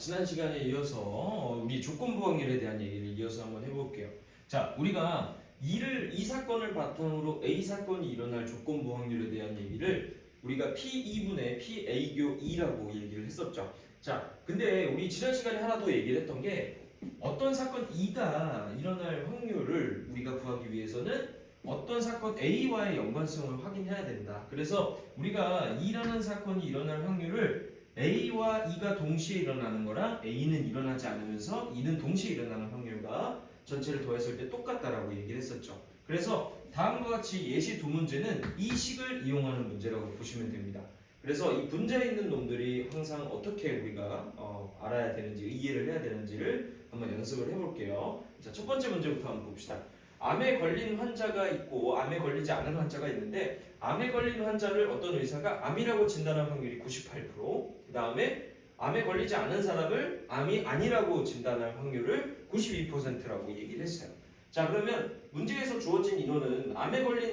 지난 시간에 이어서 우리 조건부 확률에 대한 얘기를 이어서 한번 해볼게요. 자, 우리가 이 사건을 바탕으로 A 사건이 일어날 조건부 확률에 대한 얘기를 우리가 P2분의 PA교 2라고 얘기를 했었죠. 자, 근데 우리 지난 시간에 하나 더 얘기를 했던 게 어떤 사건 2가 일어날 확률을 우리가 구하기 위해서는 어떤 사건 A와의 연관성을 확인해야 된다. 그래서 우리가 2라는 사건이 일어날 확률을 A와 2가 동시에 일어나는 거랑 A는 일어나지 않으면서 2는 동시에 일어나는 확률과 전체를 더했을 때 똑같다라고 얘기를 했었죠. 그래서 다음과 같이 예시 두 문제는 이 식을 이용하는 문제라고 보시면 됩니다. 그래서 이 분자에 있는 놈들이 항상 어떻게 우리가 알아야 되는지, 이해를 해야 되는지를 한번 연습을 해볼게요. 자, 첫 번째 문제부터 한번 봅시다. 암에 걸린 환자가 있고 암에 걸리지 않은 환자가 있는데 암에 걸린 환자를 어떤 의사가 암이라고 진단한 확률이 98%, 그 다음에 암에 걸리지 않은 사람을 암이 아니라고 진단할 확률을 92%라고 얘기를 했어요. 자, 그러면 문제에서 주어진 인원은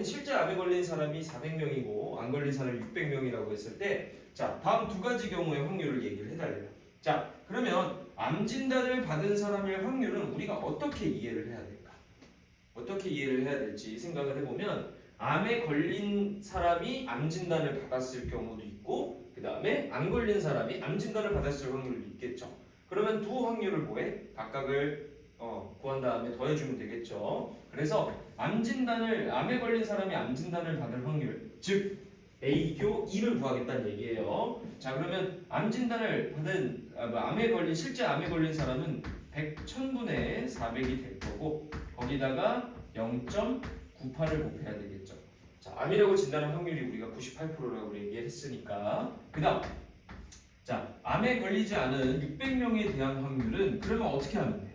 실제 암에 걸린 사람이 400명이고 안 걸린 사람이 600명이라고 했을 때, 자, 다음 두 가지 경우의 확률을 얘기를 해달래요. 자, 그러면 암 진단을 받은 사람의 확률은 우리가 어떻게 이해를 해야 될까? 어떻게 이해를 해야 될지 생각을 해보면, 암에 걸린 사람이 암 진단을 받았을 경우도 있고 그 다음에 안 걸린 사람이 암 진단을 받았을 확률도 있겠죠. 그러면 두 확률을 뭐해? 각각을 구한 다음에 더해주면 되겠죠. 그래서 암에 걸린 사람이 암 진단을 받을 확률, 즉 A교 2를 구하겠다는 얘기예요. 자, 그러면 암 진단을 받은 실제 암에 걸린 사람은 1000분의 400이 될 거고 거기다가 0.98을 곱해야 되겠죠. 자, 암이라고 진단한 확률이 우리가 98%라고 얘기했으니까 그 다음, 자, 암에 걸리지 않은 600명에 대한 확률은 그러면 어떻게 하면 돼?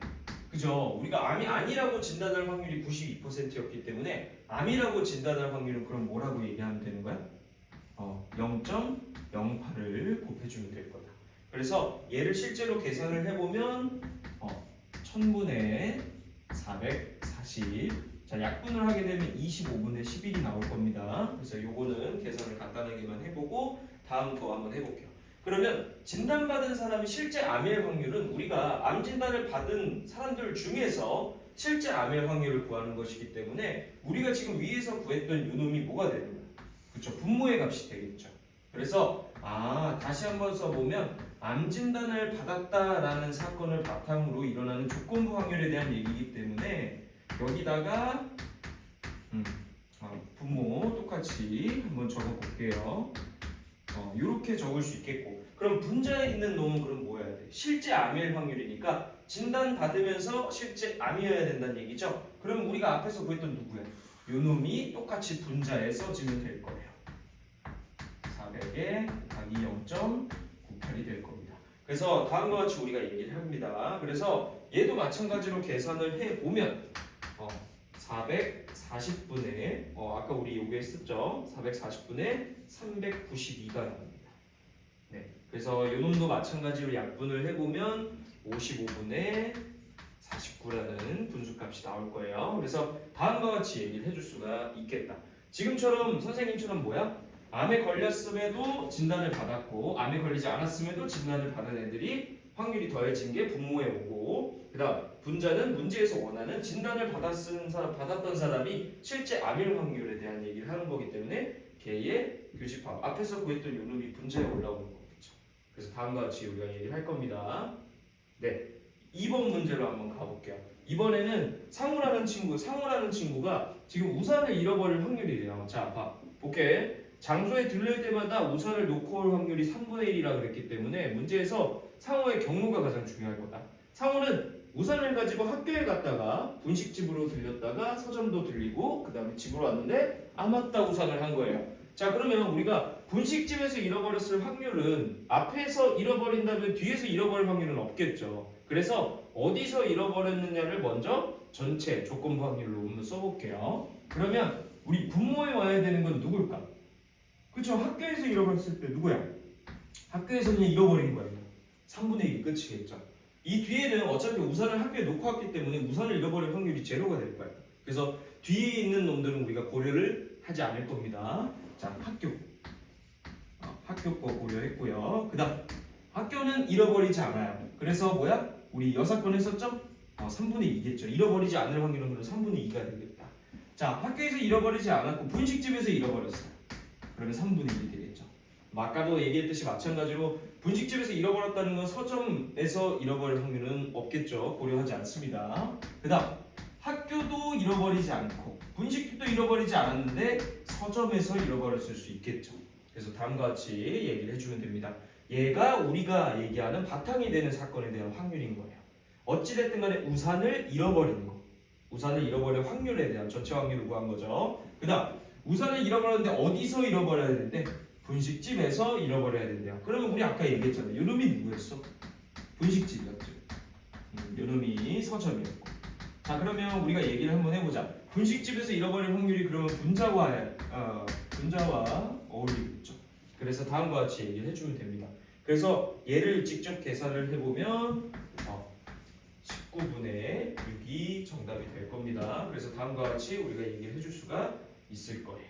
그죠? 우리가 암이 아니라고 진단할 확률이 92%였기 때문에 암이라고 진단할 확률은 그럼 뭐라고 얘기하면 되는 거야? 0.08을 곱해주면 될 거다. 그래서 얘를 실제로 계산을 해보면 1000분의 440, 자, 약분을 하게 되면 25분의 11이 나올 겁니다. 그래서 요거는 계산을 간단하게만 해보고 다음 거 한번 해볼게요. 그러면 진단받은 사람이 실제 암일 확률은 우리가 암 진단을 받은 사람들 중에서 실제 암일 확률을 구하는 것이기 때문에 우리가 지금 위에서 구했던 요놈이 뭐가 되는 거야? 그렇죠, 분모의 값이 되겠죠. 그래서 다시 한번 써보면 암 진단을 받았다라는 사건을 바탕으로 일어나는 조건부 확률에 대한 얘기이기 때문에 여기다가 분모 똑같이 한번 적어볼게요. 이렇게 적을 수 있겠고, 그럼 분자에 있는 놈은 그럼 뭐여야 돼? 실제 암일 확률이니까 진단 받으면서 실제 암이어야 된다는 얘기죠. 그럼 우리가 앞에서 구했던 누구야? 요 놈이 똑같이 분자에 써지면 될 거예요. 400에 곱하기 0.98이 될 겁니다. 그래서 다음과 같이 우리가 얘기를 합니다. 그래서 얘도 마찬가지로 계산을 해보면 440분의 아까 우리 요게 했었죠. 440분의 392가 나옵니다. 네, 그래서 요 놈도 마찬가지로 약분을 해보면 55분의 49라는 분수값이 나올 거예요. 그래서 다음과 같이 얘기를 해줄 수가 있겠다. 지금처럼 선생님처럼 뭐야? 암에 걸렸음에도 진단을 받았고 암에 걸리지 않았음에도 진단을 받은 애들이 확률이 더해진 게 분모에 오고, 그 다음 분자는 문제에서 원하는 진단을 받았던 사람이 실제 암일 확률에 대한 얘기를 하는 거기 때문에 걔의 교집합, 앞에서 구했던 요놈이 분자에 올라오는 거겠죠. 그래서 다음과 같이 우리가 얘기를 할 겁니다. 네, 2번 문제로 한번 가볼게요. 이번에는 상우라는 친구가 지금 우산을 잃어버릴 확률이래요. 자, 볼게. 장소에 들릴 때마다 우산을 놓고 올 확률이 3분의 1이라 그랬기 때문에 문제에서 상호의 경로가 가장 중요할 거다. 상호는 우산을 가지고 학교에 갔다가 분식집으로 들렸다가 서점도 들리고 그 다음에 집으로 왔는데 맞다, 우산을 한 거예요. 자, 그러면 우리가 분식집에서 잃어버렸을 확률은 앞에서 잃어버린다면 뒤에서 잃어버릴 확률은 없겠죠. 그래서 어디서 잃어버렸느냐를 먼저 전체 조건부 확률로 한번 써볼게요. 그러면 우리 분모에 와야 되는 건 누굴까? 그쵸, 학교에서 잃어버렸을 때 누구야? 학교에서 그냥 잃어버린 거예요. 3분의 1이 끝이겠죠. 이 뒤에는 어차피 우산을 학교에 놓고 왔기 때문에 우산을 잃어버릴 확률이 제로가 될 거예요. 그래서 뒤에 있는 놈들은 우리가 고려를 하지 않을 겁니다. 자, 학교 거 고려했고요. 그 다음 학교는 잃어버리지 않아요. 그래서 뭐야? 우리 6건 했었죠? 3분의 2겠죠. 잃어버리지 않을 확률은 그럼 3분의 2가 되겠다. 자, 학교에서 잃어버리지 않았고 분식집에서 잃어버렸어요. 그러면 3분의 1이 되겠죠. 아까도 얘기했듯이 마찬가지로 분식집에서 잃어버렸다는 건 서점에서 잃어버릴 확률은 없겠죠. 고려하지 않습니다. 그 다음 학교도 잃어버리지 않고 분식집도 잃어버리지 않았는데 서점에서 잃어버렸을 수 있겠죠. 그래서 다음과 같이 얘기를 해주면 됩니다. 얘가 우리가 얘기하는 바탕이 되는 사건에 대한 확률인 거예요. 어찌됐든 간에 우산을 잃어버리는 거, 우산을 잃어버릴 확률에 대한 전체 확률을 구한 거죠. 그 다음 우산을 잃어버렸는데 어디서 잃어버려야 되는데 분식집에서 잃어버려야 된대요. 그러면 우리 아까 얘기했잖아요. 요놈이 누구였어? 분식집이었죠. 요놈이 서점이었고. 자, 그러면 우리가 얘기를 한번 해보자. 분식집에서 잃어버릴 확률이 그러면 분자와 어울리겠죠. 그래서 다음과 같이 얘기를 해주면 됩니다. 그래서 얘를 직접 계산을 해보면 19분의 6이 정답이 될 겁니다. 그래서 다음과 같이 우리가 얘기를 해줄 수가 있을 거예요.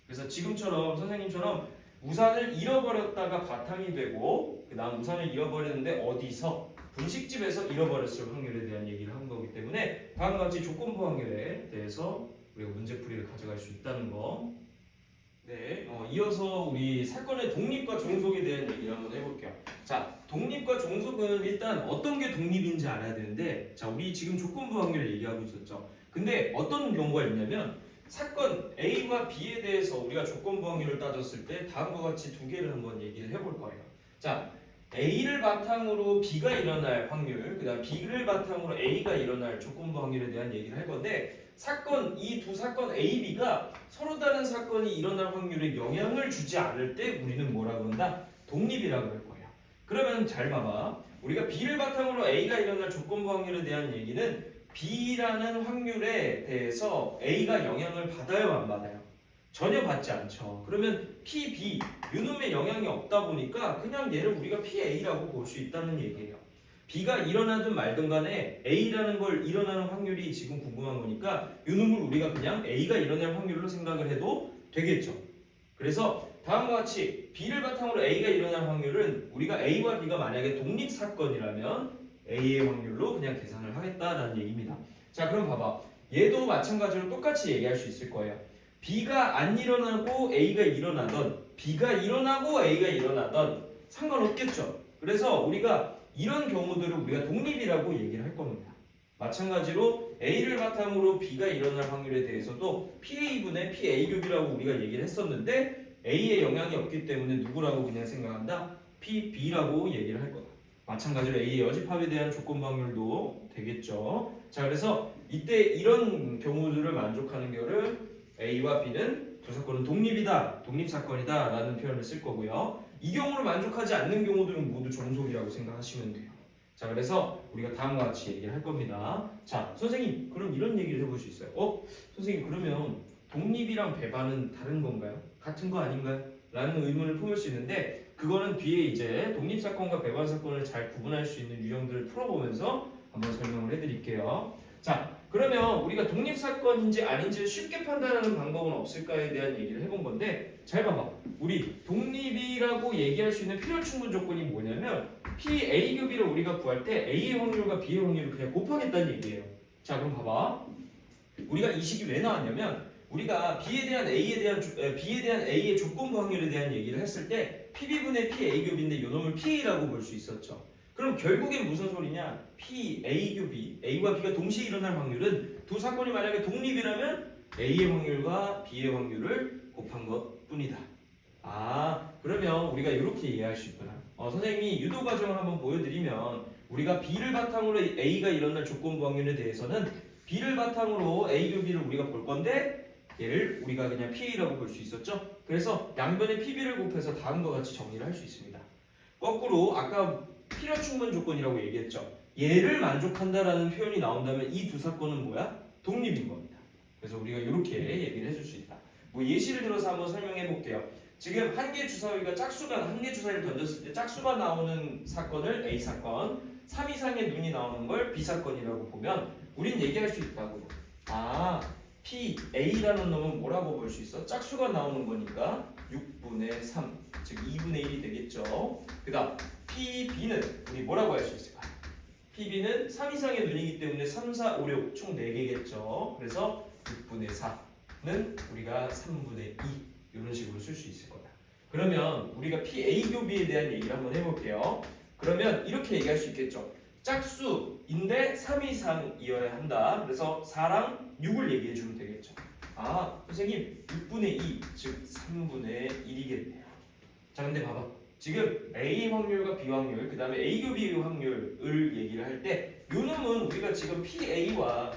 그래서 지금처럼 선생님처럼 우산을 잃어버렸다가 바탕이 되고 그 다음 우산을 잃어버렸는데 어디서? 분식집에서 잃어버렸을 확률에 대한 얘기를 한 거기 때문에 다음과 같이 조건부 확률에 대해서 우리가 문제풀이를 가져갈 수 있다는 거. 네, 이어서 우리 사건의 독립과 종속에 대한 얘기를 한번 해볼게요. 자, 독립과 종속은 일단 어떤 게 독립인지 알아야 되는데, 자, 우리 지금 조건부 확률을 얘기하고 있었죠. 근데 어떤 경우가 있냐면 사건 A와 B에 대해서 우리가 조건부 확률을 따졌을 때 다음과 같이 두 개를 한번 얘기를 해볼 거예요. 자, A를 바탕으로 B가 일어날 확률, 그 다음 B를 바탕으로 A가 일어날 조건부 확률에 대한 얘기를 할 건데, 이 두 사건 A, B가 서로 다른 사건이 일어날 확률에 영향을 주지 않을 때 우리는 뭐라고 한다? 독립이라고 할 거예요. 그러면 잘 봐봐. 우리가 B를 바탕으로 A가 일어날 조건부 확률에 대한 얘기는 B라는 확률에 대해서 A가 영향을 받아요, 안 받아요? 전혀 받지 않죠. 그러면 P, B 요놈의 영향이 없다 보니까 그냥 얘를 우리가 PA라고 볼 수 있다는 얘기예요. B가 일어나든 말든 간에 A라는 걸 일어나는 확률이 지금 궁금한 거니까 요놈을 우리가 그냥 A가 일어날 확률로 생각을 해도 되겠죠. 그래서 다음과 같이 B를 바탕으로 A가 일어날 확률은 우리가 A와 B가 만약에 독립사건이라면 A의 확률로 그냥 계산을 하겠다라는 얘기입니다. 자, 그럼 봐봐. 얘도 마찬가지로 똑같이 얘기할 수 있을 거예요. B가 안 일어나고 A가 일어나던, B가 일어나고 A가 일어나던 상관없겠죠. 그래서 우리가 이런 경우들을 우리가 독립이라고 얘기를 할 겁니다. 마찬가지로 A를 바탕으로 B가 일어날 확률에 대해서도 PA분의 PA교비라고 우리가 얘기를 했었는데 A에 영향이 없기 때문에 누구라고 그냥 생각한다? PB라고 얘기를 할 거다. 마찬가지로 A의 여집합에 대한 조건부 확률도 되겠죠. 자, 그래서 이때 이런 경우들을 만족하는 거를 A와 B는 두 사건은 독립이다, 독립사건이다 라는 표현을 쓸 거고요. 이 경우를 만족하지 않는 경우들은 모두 종속이라고 생각하시면 돼요. 자, 그래서 우리가 다음과 같이 얘기를 할 겁니다. 자, 선생님 그럼 이런 얘기를 해볼 수 있어요. 선생님 그러면 독립이랑 배반은 다른 건가요? 같은 거 아닌가요? 라는 의문을 품을 수 있는데 그거는 뒤에 이제 독립사건과 배반사건을 잘 구분할 수 있는 유형들을 풀어보면서 한번 설명을 해드릴게요. 자, 그러면 우리가 독립사건인지 아닌지를 쉽게 판단하는 방법은 없을까에 대한 얘기를 해본 건데 잘 봐봐. 우리 독립이라고 얘기할 수 있는 필요충분 조건이 뭐냐면 PA교비를 우리가 구할 때 A의 확률과 B의 확률을 그냥 곱하겠다는 얘기예요. 자, 그럼 봐봐. 우리가 이 식이 왜 나왔냐면 우리가 B에 대한 A의 조건부 확률에 대한 얘기를 했을 때 PB분의 PA교비인데 요놈을 PA라고 볼 수 있었죠. 그럼 결국엔 무슨 소리냐? PA교비, A와 B가 동시에 일어날 확률은 두 사건이 만약에 독립이라면 A의 확률과 B의 확률을 곱한 것 뿐이다. 그러면 우리가 이렇게 이해할 수 있구나. 선생님이 유도 과정을 한번 보여드리면 우리가 B를 바탕으로 A가 일어날 조건부 확률에 대해서는 B를 바탕으로 A교비를 우리가 볼 건데 얘를 우리가 그냥 PA라고 볼 수 있었죠. 그래서 양변에 PB를 곱해서 다음과 같이 정리를 할 수 있습니다. 거꾸로 아까 필요충분 조건이라고 얘기했죠. 얘를 만족한다라는 표현이 나온다면 이 두 사건은 뭐야? 독립인 겁니다. 그래서 우리가 이렇게 얘기를 해줄 수 있다. 예시를 들어서 한번 설명해 볼게요. 지금 한 개 주사위가 한 개 주사위를 던졌을 때 짝수가 나오는 사건을 A 사건, 3 이상의 눈이 나오는 걸 B 사건이라고 보면 우린 얘기할 수 있다고. PA라는 놈은 뭐라고 볼 수 있어? 짝수가 나오는 거니까 6분의 3, 즉 2분의 1이 되겠죠. 그 다음 PB는 우리 뭐라고 할 수 있을까? PB는 3 이상의 눈이기 때문에 3, 4, 5, 6 총 4개겠죠. 그래서 6분의 4는 우리가 3분의 2 이런 식으로 쓸 수 있을 거다. 그러면 우리가 PA 교비에 대한 얘기를 한번 해볼게요. 그러면 이렇게 얘기할 수 있겠죠. 짝수인데 3 이상이어야 한다. 그래서 4랑 6을 얘기해 주면 되겠죠. 아, 선생님 6분의 2, 즉 3분의 1이겠네요. 자, 근데 봐봐. 지금 A 확률과 B 확률, 그 다음에 A 교비 확률을 얘기를 할 때 요 놈은 우리가 지금 PA와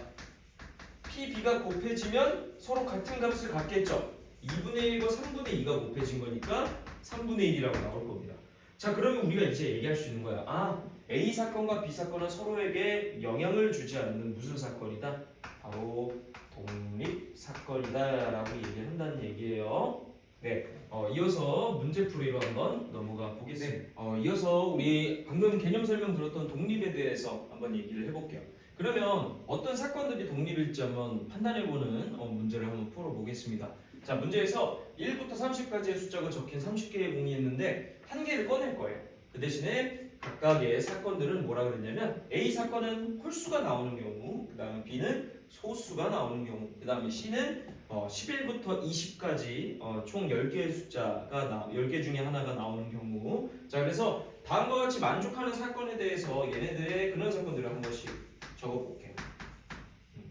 PB가 곱해지면 서로 같은 값을 갖겠죠. 2분의 1과 3분의 2가 곱해진 거니까 3분의 1이라고 나올 겁니다. 자, 그러면 우리가 이제 얘기할 수 있는 거야. 아, A 사건과 B 사건은 서로에게 영향을 주지 않는 무슨 사건이다? 바로 독립 사건이다 라고 얘기를 한다는 얘기예요. 네, 이어서 문제풀이로 한번 넘어가 보겠습니다. 이어서 우리 방금 개념 설명 들었던 독립에 대해서 한번 얘기를 해볼게요. 그러면 어떤 사건들이 독립일지 한번 판단해보는 문제를 한번 풀어보겠습니다. 자, 문제에서 1부터 30까지의 숫자가 적힌 30개의 공이 있는데 한 개를 꺼낼 거예요. 그 대신에 각각의 사건들은 뭐라 그랬냐면 A 사건은 홀수가 나오는 경우, 그 다음에 B는 소수가 나오는 경우, 그 다음에 C는 11부터 20까지 총 10개의 숫자가 10개 중에 하나가 나오는 경우. 자, 그래서 다음과 같이 만족하는 사건에 대해서 얘네들의 그런 사건들을 한 번씩 적어볼게요.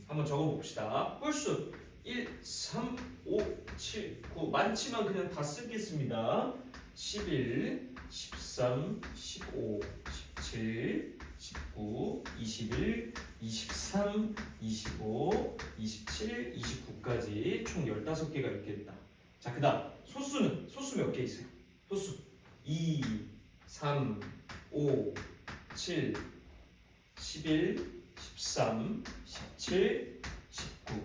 한번 적어봅시다. 홀수 1, 3, 5, 7, 9 많지만 그냥 다 쓰겠습니다. 11, 13, 15, 17, 19, 21, 23, 25, 27, 29까지 총 15개가 있겠다. 자, 그 다음 소수는 소수 몇 개 있어요? 소수 2, 3, 5, 7, 11, 13, 17, 19,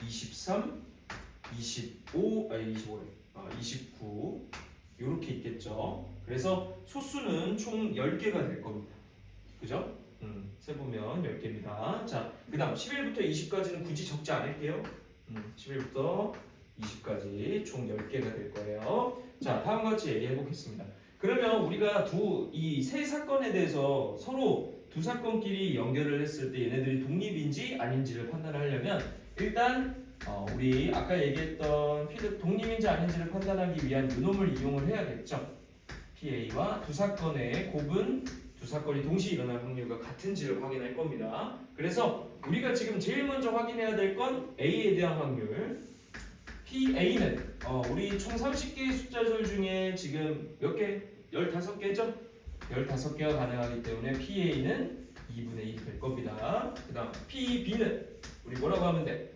23, 25, 29 이렇게 있겠죠. 그래서 소수는 총 10개가 될 겁니다. 그죠? 세보면 10개입니다. 자, 그 다음 11부터 20까지는 굳이 적지 않을게요. 11부터 20까지 총 10개가 될 거예요. 자, 다음과 같이 얘기해 보겠습니다. 그러면 우리가 이 세 사건에 대해서 서로 두 사건끼리 연결을 했을 때 얘네들이 독립인지 아닌지를 판단하려면 일단 우리 아까 얘기했던 독립인지 아닌지를 판단하기 위한 요놈을 이용을 해야겠죠. PA와 두 사건의 곱은 두 사건이 동시에 일어날 확률과 같은지를 확인할 겁니다. 그래서 우리가 지금 제일 먼저 확인해야 될 건 A에 대한 확률. PA는 우리 총 30개의 숫자들 중에 지금 몇 개? 15개죠? 15개가 가능하기 때문에 PA는 2분의 1이 될 겁니다. 그 다음 PB는 우리 뭐라고 하면 돼?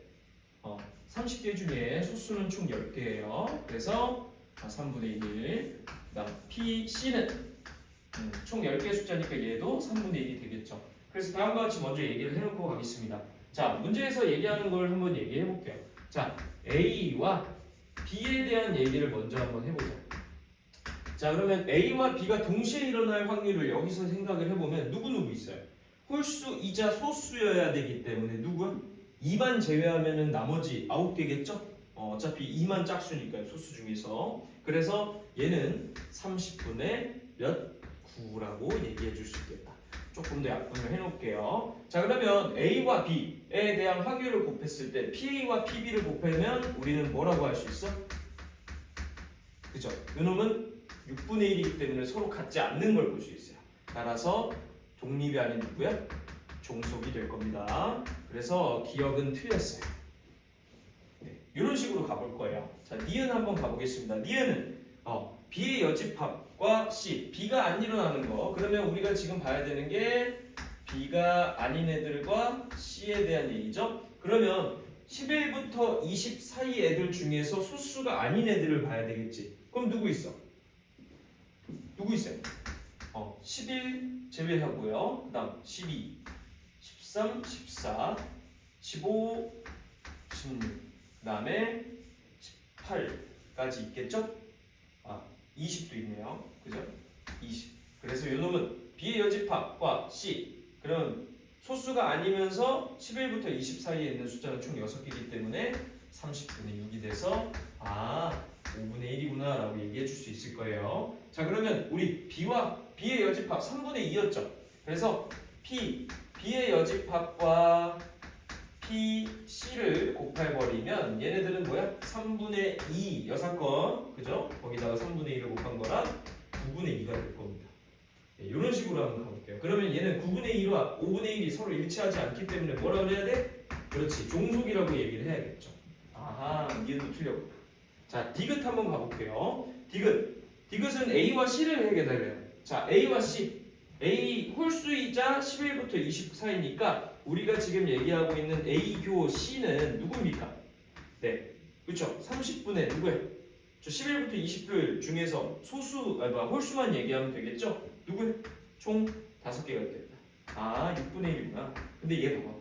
30개 중에 소수는 총 10개예요. 그래서 3분의 1. 그 다음 PC는 총 10개 숫자니까 얘도 3분의 1이 되겠죠. 그래서 다음과 같이 먼저 얘기를 해놓고 가겠습니다. 자, 문제에서 얘기하는 걸 한번 얘기해 볼게요. 자, A와 B에 대한 얘기를 먼저 한번 해보자. 자, 그러면 A와 B가 동시에 일어날 확률을 여기서 생각을 해보면 누구 있어요? 홀수이자 소수여야 되기 때문에 누구야? 2만 제외하면은 나머지 9개겠죠? 어차피 2만 짝수니까요, 소수 중에서. 그래서 얘는 30분의 몇? 9라고 얘기해 줄 수 있겠다. 조금 더 약분을 해놓을게요. 자, 그러면 A와 B에 대한 확률을 곱했을 때 PA와 PB를 곱하면 우리는 뭐라고 할 수 있어? 그죠? 요놈은 6분의 1이기 때문에 서로 같지 않는 걸 볼 수 있어요. 따라서 독립이 아닌 누구야? 종속이 될 겁니다. 그래서 기억은 틀렸어요. 네, 이런 식으로 가볼 거예요. 자, 니은 한번 가보겠습니다. 니은은 B의 여집합과 C, B가 안 일어나는 거. 그러면 우리가 지금 봐야 되는 게 B가 아닌 애들과 C에 대한 얘기죠. 그러면 11부터 20 사이 애들 중에서 소수가 아닌 애들을 봐야 되겠지. 그럼 누구 있어? 누구 있어요? 11 제외하고요. 그 다음 12, 13, 14, 15, 16, 그 다음에 18까지 있겠죠? 20도 있네요. 그죠? 20. 그래서 요 놈은 B의 여집합과 C. 그럼 소수가 아니면서 11부터 20 사이에 있는 숫자는 총 6개이기 때문에 30분의 6이 돼서 5분의 1이구나 라고 얘기해 줄 수 있을 거예요. 자, 그러면 우리 B와 B의 여집합 3분의 2였죠. 그래서 B의 여집합과 PC를 곱해버리면 얘네들은 뭐야? 3분의 2 여사건, 그죠? 거기다가 3분의 1을 곱한 거랑 9분의 2가 될 겁니다. 네, 이런 식으로 한번 가볼게요. 그러면 얘는 9분의 2와 5분의 1이 서로 일치하지 않기 때문에 뭐라고 해야 돼? 그렇지, 종속이라고 얘기를 해야겠죠. 아하, 얘도 틀렸고. 자, 디귿 한번 가볼게요. 디귿은 A와 C를 해결해요. 자, A와 C. A 홀수이자 11부터 20 사이니까 우리가 지금 얘기하고 있는 A 교 C는 누구입니까? 네, 그렇죠. 30분의 누구예요? 저 11부터 20들 중에서 홀수만 얘기하면 되겠죠? 누구예요? 총 5개가 있겠다. 아, 6분의 1이구나. 근데 얘 봐봐.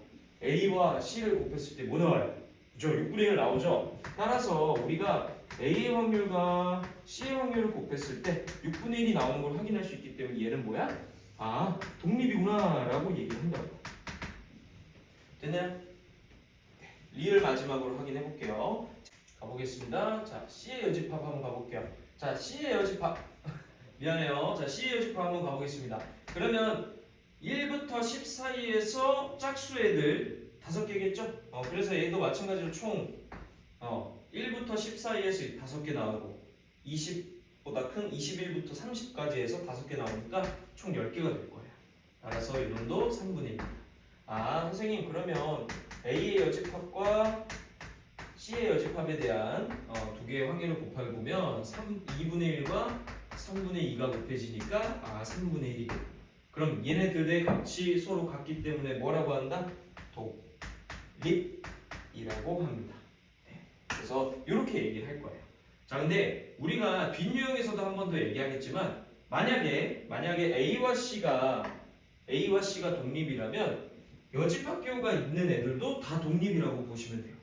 A와 C를 곱했을 때 뭐 나와요? 그죠? 6분의 1 나오죠? 따라서 우리가 A의 확률과 C의 확률을 곱했을 때 6분의 1이 나오는 걸 확인할 수 있기 때문에 얘는 뭐야? 아, 독립이구나 라고 얘기를 한다고. 됐나요? 네, 리을 마지막으로 확인해 볼게요. 가보겠습니다. 자, C의 여집합 한번 가볼게요. 자, C의 여집합 미안해요. 자, C의 여집합 한번 가보겠습니다. 그러면 1부터 10 사이에서 짝수 애들 5개겠죠? 그래서 얘도 마찬가지로 총 1부터 10 사이에서 5개 나오고 20보다 큰 21부터 30까지 해서 5개 나오니까 총 10개가 될 거예요. 따라서 이놈도 3분의 1입니다. 아, 선생님 그러면 A의 여집합과 C의 여집합에 대한 두 개의 확률을 곱해보면 2분의 1과 3분의 2가 곱해지니까 3분의 1이겠다. 그럼 얘네들의 값이 서로 같기 때문에 뭐라고 한다? 독립이라고 합니다. 네. 그래서 이렇게 얘기를 할 거예요. 자, 근데 우리가 뒷유형에서도 한 번 더 얘기하겠지만 만약에 A와 C가 독립이라면 여집합교가 있는 애들도 다 독립이라고 보시면 돼요.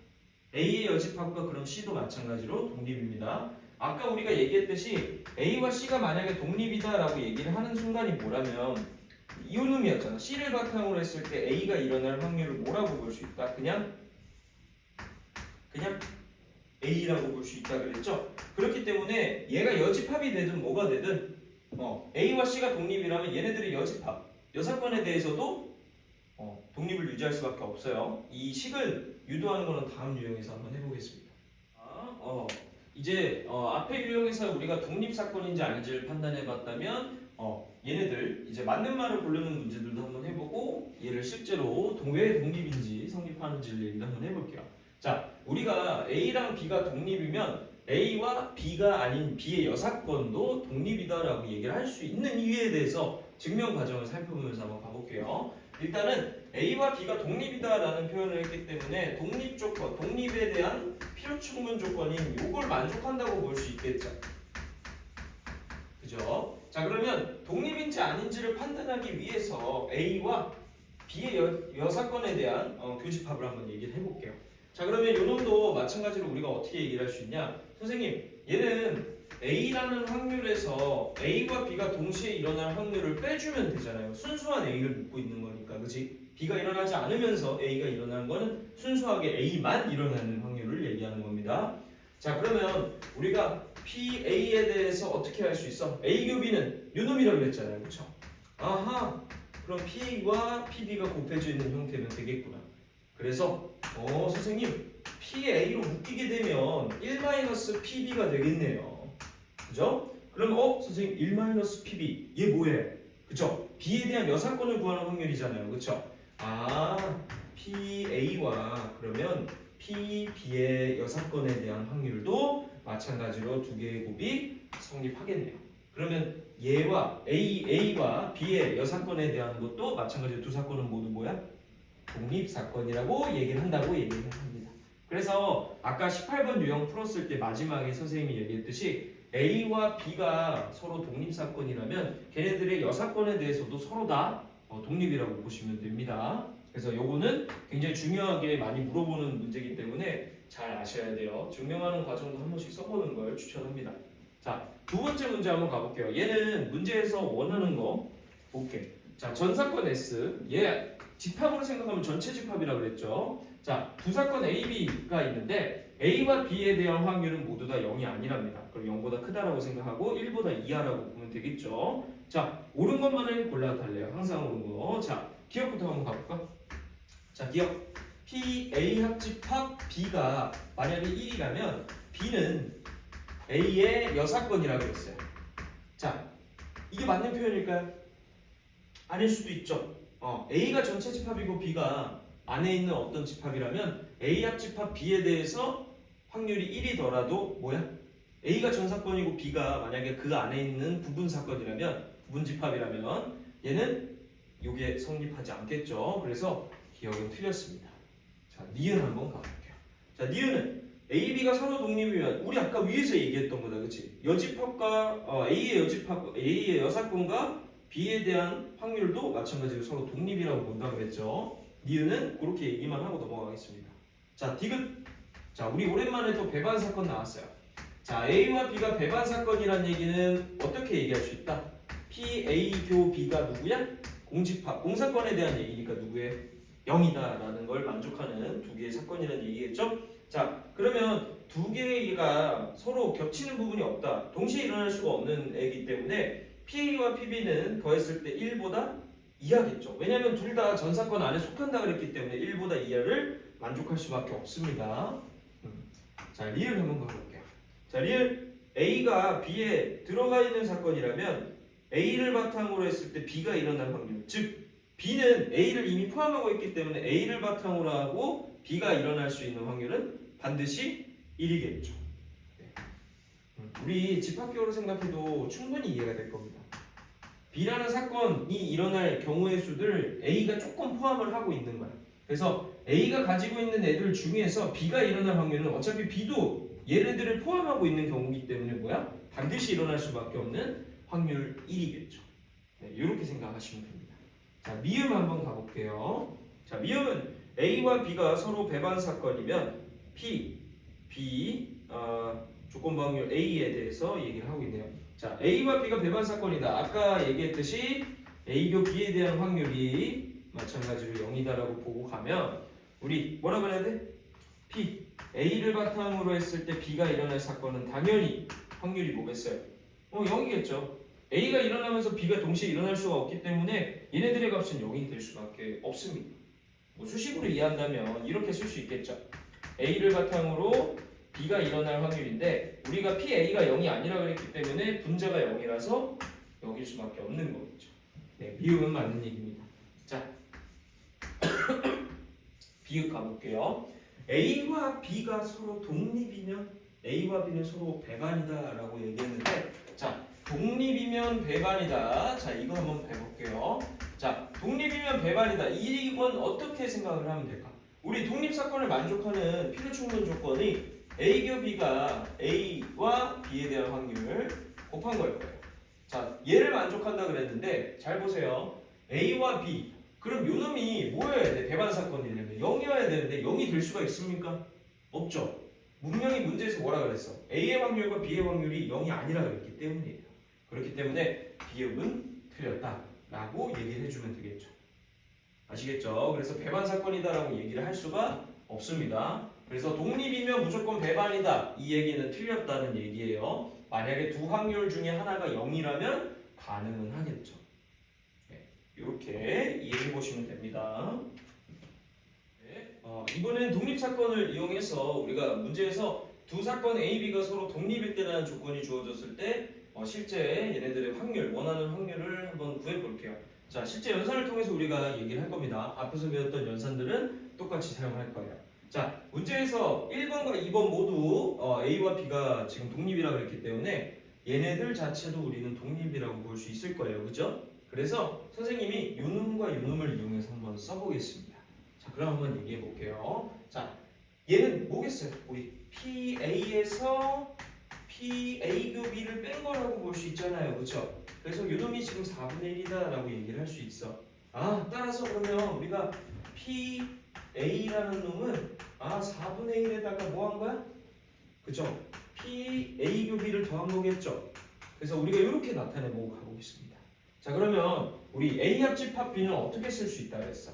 A의 여집합과 그럼 C도 마찬가지로 독립입니다. 아까 우리가 얘기했듯이 A와 C가 만약에 독립이다라고 얘기를 하는 순간이 뭐라면 이놈이었잖아. C를 바탕으로 했을 때 A가 일어날 확률을 뭐라고 볼 수 있다? 그냥 A라고 볼 수 있다 그랬죠? 그렇기 때문에 얘가 여집합이 되든 뭐가 되든 A와 C가 독립이라면 얘네들의 여사건에 대해서도 독립을 유지할 수밖에 없어요. 이 식을 유도하는 거는 다음 유형에서 한번 해보겠습니다. 이제 앞에 유형에서 우리가 독립사건인지 아닌지를 판단해봤다면 얘네들 이제 맞는 말을 고르는 문제들도 한번 해보고 얘를 실제로 왜 독립인지 성립하는지를 얘기를 한번 해볼게요. 자, 우리가 A랑 B가 독립이면 A와 B가 아닌 B의 여사건도 독립이다라고 얘기를 할 수 있는 이유에 대해서 증명 과정을 살펴보면서 한번 가볼게요. 일단은 A와 B가 독립이다라는 표현을 했기 때문에 독립 조건, 독립에 대한 필요 충분 조건인 요걸 만족한다고 볼 수 있겠죠. 그죠? 자, 그러면 독립인지 아닌지를 판단하기 위해서 A와 B의 여사건에 대한 교집합을 한번 얘기를 해볼게요. 자, 그러면 요놈도 마찬가지로 우리가 어떻게 얘기를 할 수 있냐? 선생님, 얘는 A라는 확률에서 A와 B가 동시에 일어날 확률을 빼주면 되잖아요. 순수한 A를 묻고 있는 거니까, 그치? B가 일어나지 않으면서 A가 일어나는 거는 순수하게 A만 일어나는 확률을 얘기하는 겁니다. 자, 그러면 우리가 PA에 대해서 어떻게 할 수 있어? A 교 B는 요놈이라고 그랬잖아요, 그쵸? 아하, 그럼 PA와 PB가 곱해져 있는 형태면 되겠구나. 그래서 선생님 PA로 묶이게 되면 1-PB가 되겠네요. 그죠? 그럼 선생님 1-PB 얘 뭐해? 그쵸? B에 대한 여사건을 구하는 확률이잖아요. 그쵸? PA와 그러면 PB의 여사건에 대한 확률도 마찬가지로 두 개의 곱이 성립하겠네요. 그러면 얘와 A와 B의 여사건에 대한 것도 마찬가지로 두 사건은 모두 뭐야? 독립사건이라고 얘기를 한다고 얘기를 합니다. 그래서 아까 18번 유형 풀었을 때 마지막에 선생님이 얘기했듯이 A와 B가 서로 독립사건이라면 걔네들의 여사건에 대해서도 서로 다 독립이라고 보시면 됩니다. 그래서 요거는 굉장히 중요하게 많이 물어보는 문제이기 때문에 잘 아셔야 돼요. 증명하는 과정도 한 번씩 써보는 걸 추천합니다. 자, 두 번째 문제 한번 가볼게요. 얘는 문제에서 원하는 거 볼게. 자, 전사건 S 얘 집합으로 생각하면 전체 집합이라고 그랬죠. 자, 두 사건 A, B가 있는데 A와 B에 대한 확률은 모두 다 0이 아니랍니다. 그럼 0보다 크다라고 생각하고 1보다 이하라고 보면 되겠죠. 자, 옳은 것만을 골라 달래요. 항상 옳은 거. 자, 기억부터 한번 가볼까? 자, 기억. P, A 합집합 B가 만약에 1이라면 B는 A의 여사건이라고 했어요. 자, 이게 맞는 표현일까요? 아닐 수도 있죠. A가 전체 집합이고 B가 안에 있는 어떤 집합이라면 A 합집합 B에 대해서 확률이 1이더라도 뭐야? A가 전 사건이고 B가 만약에 그 안에 있는 부분 사건이라면 부분 집합이라면 얘는 이게 성립하지 않겠죠. 그래서 기억은 틀렸습니다. 자, 니은 한번 가볼게요. 자, 니은은 A, B가 서로 독립이면 우리 아까 위에서 얘기했던 거다, 그렇지? 여집합과 A의 여집합, A의 여사건과 B에 대한 확률도 마찬가지로 서로 독립이라고 본다고 그랬죠. 니은은 그렇게 얘기만 하고 넘어가겠습니다. 자, 디귿. 자, 우리 오랜만에 또 배반 사건 나왔어요. 자, A와 B가 배반 사건이란 얘기는 어떻게 얘기할 수 있다? P, A, 교 B가 누구야? 공집합, 공사건에 대한 얘기니까 누구의 0이다라는 걸 만족하는 두 개의 사건이라는 얘기겠죠? 자, 그러면 두 개가 서로 겹치는 부분이 없다. 동시에 일어날 수가 없는 애이기 때문에 PA와 PB는 더했을 때 1보다 이하겠죠. 왜냐하면 둘 다 전 사건 안에 속한다 그랬기 때문에 1보다 이하를 만족할 수밖에 없습니다. 자, 리을 한번 가볼게요. 자, 리을 A가 B에 들어가 있는 사건이라면 A를 바탕으로 했을 때 B가 일어날 확률, 즉 B는 A를 이미 포함하고 있기 때문에 A를 바탕으로 하고 B가 일어날 수 있는 확률은 반드시 1이겠죠. 네. 우리 집합적으로 생각해도 충분히 이해가 될 겁니다. B라는 사건이 일어날 경우의 수들 A가 조금 포함을 하고 있는 거야. 그래서 A가 가지고 있는 애들 중에서 B가 일어날 확률은 어차피 B도 얘네들을 포함하고 있는 경우이기 때문에 뭐야? 반드시 일어날 수밖에 없는 확률 1이겠죠. 네, 이렇게 생각하시면 됩니다. 자, 미음 한번 가볼게요. 자, 미음은 A와 B가 서로 배반 사건이면 P, B, 조건부 확률 A에 대해서 얘기를 하고 있네요. 자, A와 B가 배반 사건이다. 아까 얘기했듯이 A교 B에 대한 확률이 마찬가지로 0이다라고 보고 가면 우리 뭐라 그래야 돼? P, A를 바탕으로 했을 때 B가 일어날 사건은 당연히 확률이 뭐겠어요? 0이겠죠. A가 일어나면서 B가 동시에 일어날 수가 없기 때문에 얘네들의 값은 0이 될 수밖에 없습니다. 뭐 수식으로 이해한다면 이렇게 쓸 수 있겠죠. A를 바탕으로 B가 일어날 확률인데 우리가 PA가 0이 아니라 그랬기 때문에 분자가 0이라서 0일 수밖에 없는 거겠죠. 네, 비읍은 맞는 얘기입니다. 자, 비읍 가볼게요. A와 B가 서로 독립이면 A와 B는 서로 배반이다 라고 얘기했는데 자, 독립이면 배반이다. 자, 이거 한번 해볼게요. 자, 독립이면 배반이다. 이건 어떻게 생각을 하면 될까? 우리 독립사건을 만족하는 필요충분 조건이 A교 B가 A와 B에 대한 확률 곱한 걸 거예요. 자, 얘를 만족한다 그랬는데 잘 보세요. A와 B. 그럼 요 놈이 뭐여야 돼? 배반 사건이려면 0이어야 되는데 0이 될 수가 있습니까? 없죠. 분명히 문제에서 뭐라 그랬어? A의 확률과 B의 확률이 0이 아니라 그랬기 때문이에요. 그렇기 때문에 비읍은 틀렸다라고 얘기를 해주면 되겠죠. 아시겠죠? 그래서 배반 사건이다라고 얘기를 할 수가 없습니다. 그래서 독립이면 무조건 배반이다. 이 얘기는 틀렸다는 얘기예요. 만약에 두 확률 중에 하나가 0이라면 가능은 하겠죠. 네, 이렇게 이해해 보시면 됩니다. 네, 이번엔 독립사건을 이용해서 우리가 문제에서 두 사건 A, B가 서로 독립일 때라는 조건이 주어졌을 때 실제 얘네들의 확률, 원하는 확률을 한번 구해볼게요. 자, 실제 연산을 통해서 우리가 얘기를 할 겁니다. 앞에서 배웠던 연산들은 똑같이 사용할 거예요. 자, 문제에서 1번과 2번 모두 A와 B가 지금 독립이라고 그랬기 때문에 얘네들 자체도 우리는 독립이라고 볼 수 있을 거예요. 그죠? 그래서 선생님이 요놈과 요놈을 이용해서 한번 써보겠습니다. 자, 그럼 한번 얘기해 볼게요. 자, 얘는 뭐겠어요? 우리 PA에서 PA교 B를 뺀 거라고 볼 수 있잖아요. 그렇죠? 그래서 요놈이 지금 4분의 1이다 라고 얘기를 할 수 있어. 따라서 그러면 우리가 PA라는 놈은 4분의 1에다가 뭐 한 거야? 그죠? PA교 B를 더한 거겠죠? 그래서 우리가 이렇게 나타내보고 가보겠습니다. 자, 그러면 우리 A 합집합 B는 어떻게 쓸 수 있다 그랬어?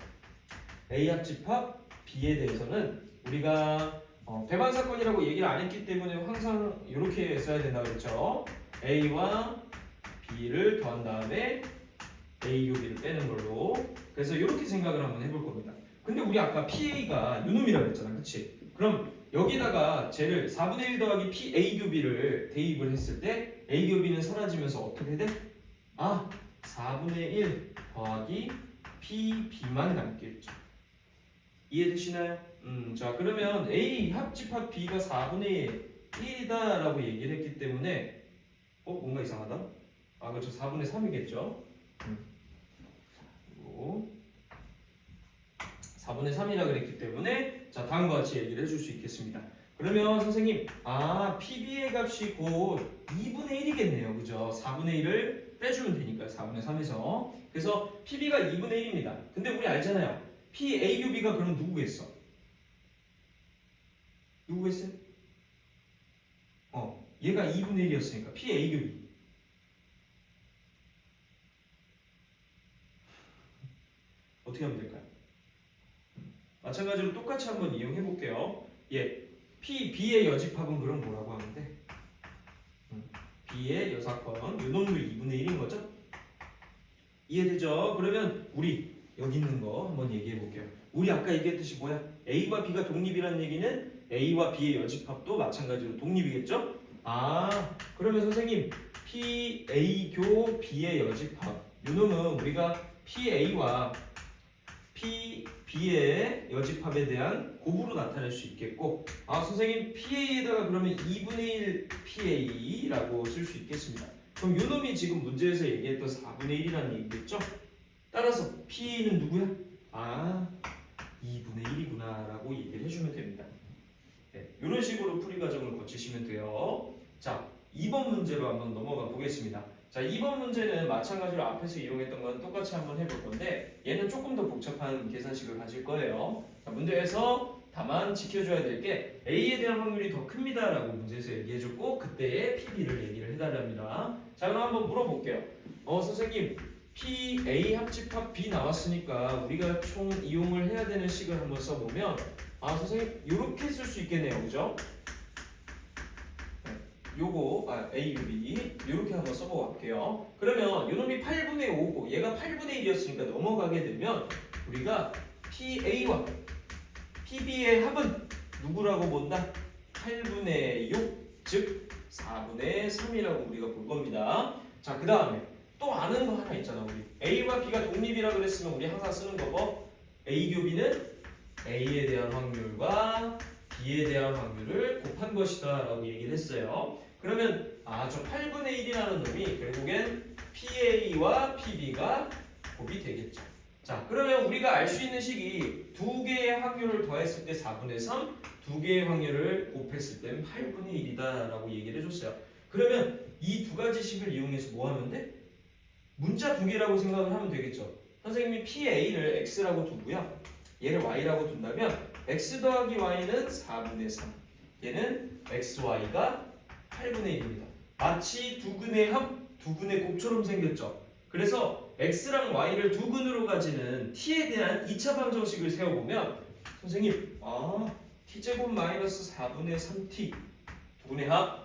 A 합집합 B에 대해서는 우리가 배반 사건이라고 얘기를 안 했기 때문에 항상 이렇게 써야 된다고 그랬죠. A와 B를 더한 다음에 A 교비를 빼는 걸로. 그래서 이렇게 생각을 한번 해볼 겁니다. 근데 우리 아까 PA가 요놈이라고 했잖아, 그치? 그럼 여기다가 쟤를 4분의 1 더하기 PA 교비를 대입을 했을 때 A 교비는 사라지면서 어떻게 돼? 4분의 1 더하기 PB만 남겠죠. 이해되시나요? 자 그러면 A 합집합 B가 4분의 1이다라고 얘기를 했기 때문에 뭔가 이상하다? 그렇죠. 4분의 3이겠죠. 4분의 3이라 그랬기 때문에 자 다음과 같이 얘기를 해줄 수 있겠습니다. 그러면 선생님 PB의 값이 곧 2분의 1이겠네요. 그죠? 4분의 1을 빼주면 되니까요. 4분의 3에서. 그래서 PB가 2분의 1입니다. 근데 우리 알잖아요. PA 교비가 그럼 누구겠어? 누구겠어요? 얘가 2분의 1이었으니까 PA 교비. 어떻게 하면 될까요? 마찬가지로 똑같이 한번 이용해 볼게요. B의 여집합은 그럼 뭐라고 하면 돼? B의 여사건 요놈도 2분의 1인 거죠? 이해되죠? 그러면 우리 여기 있는 거 한번 얘기해 볼게요. 우리 아까 얘기했듯이 뭐야? A와 B가 독립이라는 얘기는 A와 B의 여집합도 마찬가지로 독립이겠죠? 그러면 선생님 PA 교 B의 여집합 요놈은 우리가 PA와 B의 여집합에 대한 곱으로 나타낼 수 있겠고 선생님 PA에다가 그러면 2분의 1 PA라고 쓸 수 있겠습니다. 그럼 요놈이 지금 문제에서 얘기했던 4분의 1이라는 얘기겠죠? 따라서 PA는 누구야? 2분의 1이구나 라고 얘기를 해주면 됩니다. 이런 식으로 풀이 과정을 거치시면 돼요. 자 2번 문제로 한번 넘어가 보겠습니다. 자 2번 문제는 마찬가지로 앞에서 이용했던 건 똑같이 한번 해볼 건데 얘는 조금 더 복잡한 계산식을 가질 거예요. 자, 문제에서 다만 지켜줘야 될 게 A에 대한 확률이 더 큽니다 라고 문제에서 얘기해줬고 그때의 PB를 얘기를 해달랍니다. 자 그럼 한번 물어볼게요. 선생님 PA 합집합 B 나왔으니까 우리가 총 이용을 해야 되는 식을 한번 써보면 선생님 이렇게 쓸 수 있겠네요. 그죠? 요거 A, B 이렇게 한번 써보고 갈게요. 그러면 요놈이 8분의 5고 얘가 8분의 1이었으니까 넘어가게 되면 우리가 PA와 PB의 합은 누구라고 본다? 8분의 6, 즉 4분의 3이라고 우리가 볼 겁니다. 자, 그 다음에 또 아는 거 하나 있잖아. 우리 A와 B가 독립이라 그랬으면 우리 항상 쓰는 거 뭐? A 교비는 A에 대한 확률과 B에 대한 확률을 곱한 것이다 라고 얘기를 했어요. 그러면 저 8분의 1이라는 놈이 결국엔 PA와 PB가 곱이 되겠죠. 자 그러면 우리가 알 수 있는 식이 두 개의 확률을 더했을 때 4분의 3, 두 개의 확률을 곱했을 때는 8분의 1이다 라고 얘기를 해줬어요. 그러면 이 두 가지 식을 이용해서 뭐 하면 돼? 문자 두 개라고 생각을 하면 되겠죠. 선생님이 PA를 X라고 두고요. 얘를 Y라고 둔다면 X 더하기 Y는 4분의 3 얘는 XY가 8분의 1입니다. 마치 두근의 합, 두근의 곱처럼 생겼죠. 그래서 X랑 Y를 두근으로 가지는 T에 대한 2차 방정식을 세워보면 선생님 T제곱 마이너스 4분의 3T 두근의 합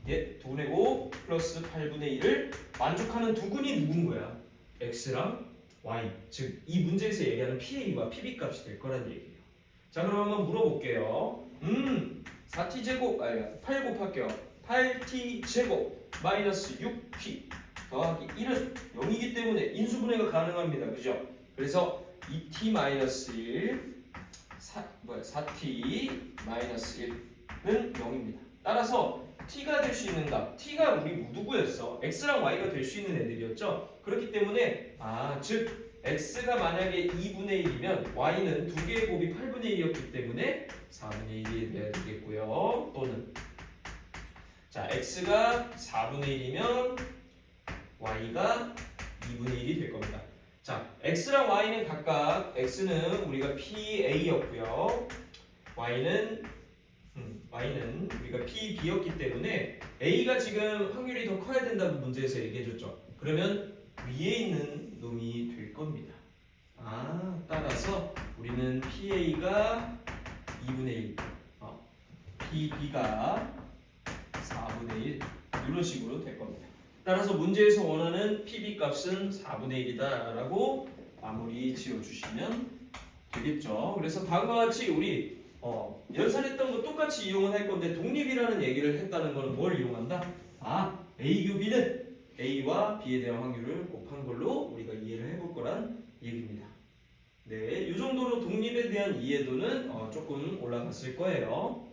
두근의 5 플러스 8분의 1을 만족하는 두근이 누군 거야? X랑 Y 즉 이 문제에서 얘기하는 PA와 PB 값이 될 거란 얘기예요. 자 그럼 한번 물어볼게요. 4t제곱 8 곱할게요. 8t제곱 마이너스 6t 더하기 1은 0이기 때문에 인수분해가 가능합니다. 그죠? 그래서 2t 마이너스 1 4t 마이너스 1은 0입니다. 따라서 t가 될 수 있는 값 t가 우리 누구였어? x랑 y가 될 수 있는 애들이었죠? 그렇기 때문에 즉 x가 만약에 2분의 1이면 y는 두 개의 곱이 8분의 1이었기 때문에 4분의 1이 돼야 되겠고요. 또는 자 x가 4분의 1이면 y가 2분의 1이 될 겁니다. 자 x랑 y는 각각 x는 우리가 PA였고요. y는 우리가 PB였기 때문에 A가 지금 확률이 더 커야 된다고 문제에서 얘기해줬죠. 그러면 위에 있는 놈이 될 겁니다. 따라서 우리 우리는 PA가 2분의 1, PB가 4분의 1 이런 식으로 될 겁니다. 따라서 문제에서 원하는 PB 값은 4분의 1이다 라고 마무리 지어주시면 되겠죠. 그래서 다음과 같이 우리 연산했던 거 똑같이 이용을 할 건데 독립이라는 얘기를 했다는 거는 뭘 이용한다? A 교비는 A와 B에 대한 확률을 곱한 걸로 우리가 이해를 해볼 거란 얘기입니다. 네, 이 정도로 독립에 대한 이해도는 조금 올라갔을 거예요.